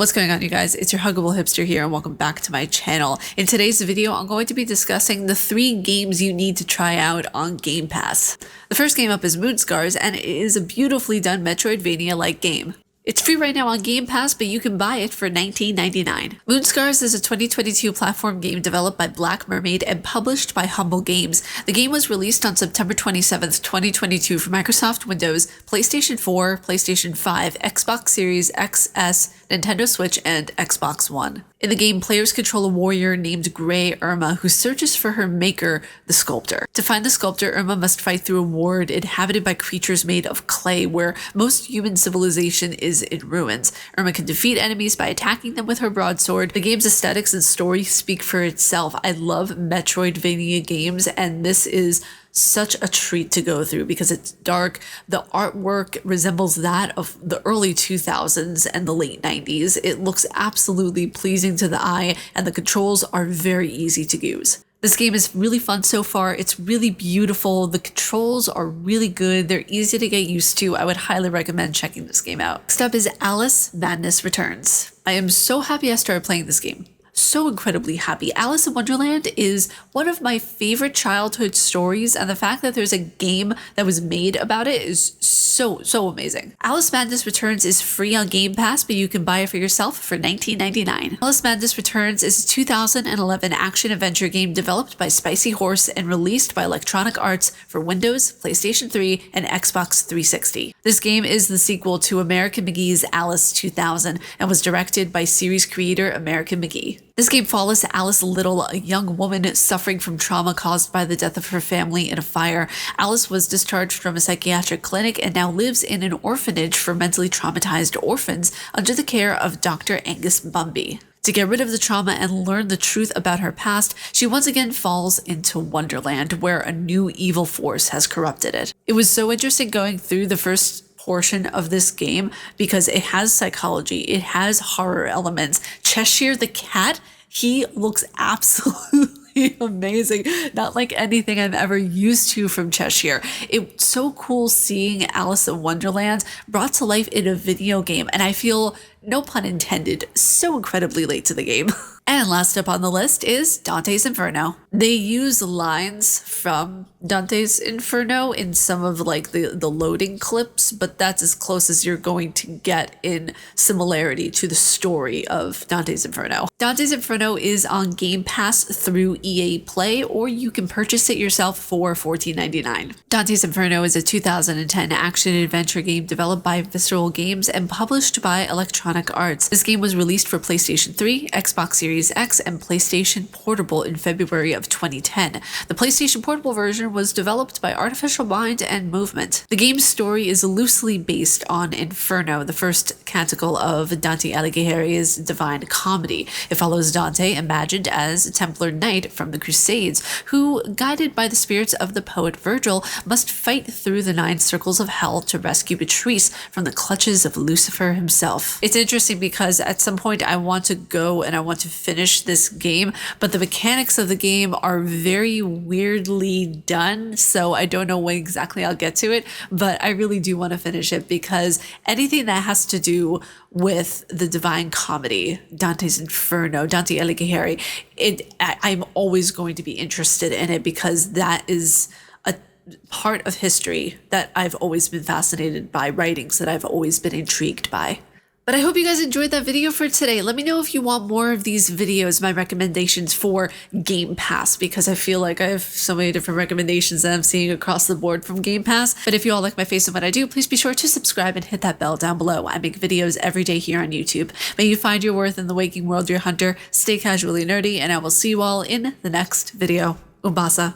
What's going on, you guys? It's your Huggable Hipster here and welcome back to my channel. In today's video, I'm going to be discussing the 3 games you need to try out on Game Pass. The first game up is Moonscars, and it is a beautifully done Metroidvania-like game. It's free right now on Game Pass, but you can buy it for $19.99. Moonscars is a 2022 platform game developed by Black Mermaid and published by Humble Games. The game was released on September 27th, 2022 for Microsoft Windows, PlayStation 4, PlayStation 5, Xbox Series XS, Nintendo Switch, and Xbox One. In the game, players control a warrior named Grey Irma who searches for her maker, the sculptor. To find the sculptor, Irma must fight through a world inhabited by creatures made of clay where most human civilization is in ruins. Irma can defeat enemies by attacking them with her broadsword. The game's aesthetics and story speak for itself. I love Metroidvania games, and this is such a treat to go through because it's dark. The artwork resembles that of the early 2000s and the late 90s. It looks absolutely pleasing to the eye, and the controls are very easy to use. This game is really fun so far. It's really beautiful. The controls are really good. They're easy to get used to. I would highly recommend checking this game out. Next up is Alice Madness Returns. I am so happy I started playing this game. So incredibly happy. Alice in Wonderland is one of my favorite childhood stories, and the fact that there's a game that was made about it is so amazing. Alice Madness Returns is free on Game Pass, but you can buy it for yourself for $19.99. Alice Madness Returns is a 2011 action-adventure game developed by Spicy Horse and released by Electronic Arts for Windows, PlayStation 3, and Xbox 360. This game is the sequel to American McGee's Alice 2000 and was directed by series creator American McGee. This game follows Alice Little, a young woman suffering from trauma caused by the death of her family in a fire. Alice was discharged from a psychiatric clinic and now lives in an orphanage for mentally traumatized orphans under the care of Dr. Angus Bumby. To get rid of the trauma and learn the truth about her past, she once again falls into Wonderland, where a new evil force has corrupted it. It was so interesting going through the first portion of this game because it has psychology, it has horror elements. Cheshire the cat, he looks absolutely amazing, not like anything I'm ever used to from Cheshire. It's so cool seeing Alice in Wonderland brought to life in a video game, and I feel, no pun intended, so incredibly late to the game. And last up on the list is Dantes Inferno. They use lines from Dantes Inferno in some of like the loading clips, but that's as close as you're going to get in similarity to the story of Dantes Inferno. Dantes Inferno is on Game Pass through EA Play, or you can purchase it yourself for $14.99. Dantes Inferno is a 2010 action-adventure game developed by Visceral Games and published by Electronic Arts. This game was released for PlayStation 3, Xbox Series X, and PlayStation Portable in February of 2010. The PlayStation Portable version was developed by Artificial Mind and Movement. The game's story is loosely based on Inferno, the first canticle of Dante Alighieri's Divine Comedy. It follows Dante, imagined as a Templar knight from the Crusades, who, guided by the spirits of the poet Virgil, must fight through the 9 circles of hell to rescue Beatrice from the clutches of Lucifer himself. It's interesting because at some point I want to go and I want to finish this game, but the mechanics of the game are very weirdly done, so I don't know when exactly I'll get to it, but I really do want to finish it because anything that has to do with the Divine Comedy, Dante's Inferno, Dante Alighieri, I'm always going to be interested in it because that is a part of history that I've always been fascinated by, writings that I've always been intrigued by. But I hope you guys enjoyed that video for today. Let me know if you want more of these videos, my recommendations for Game Pass, because I feel like I have so many different recommendations that I'm seeing across the board from Game Pass. But if you all like my face and what I do, please be sure to subscribe and hit that bell down below. I make videos every day here on YouTube. May you find your worth in the waking world, your hunter. Stay casually nerdy, and I will see you all in the next video. Umbasa.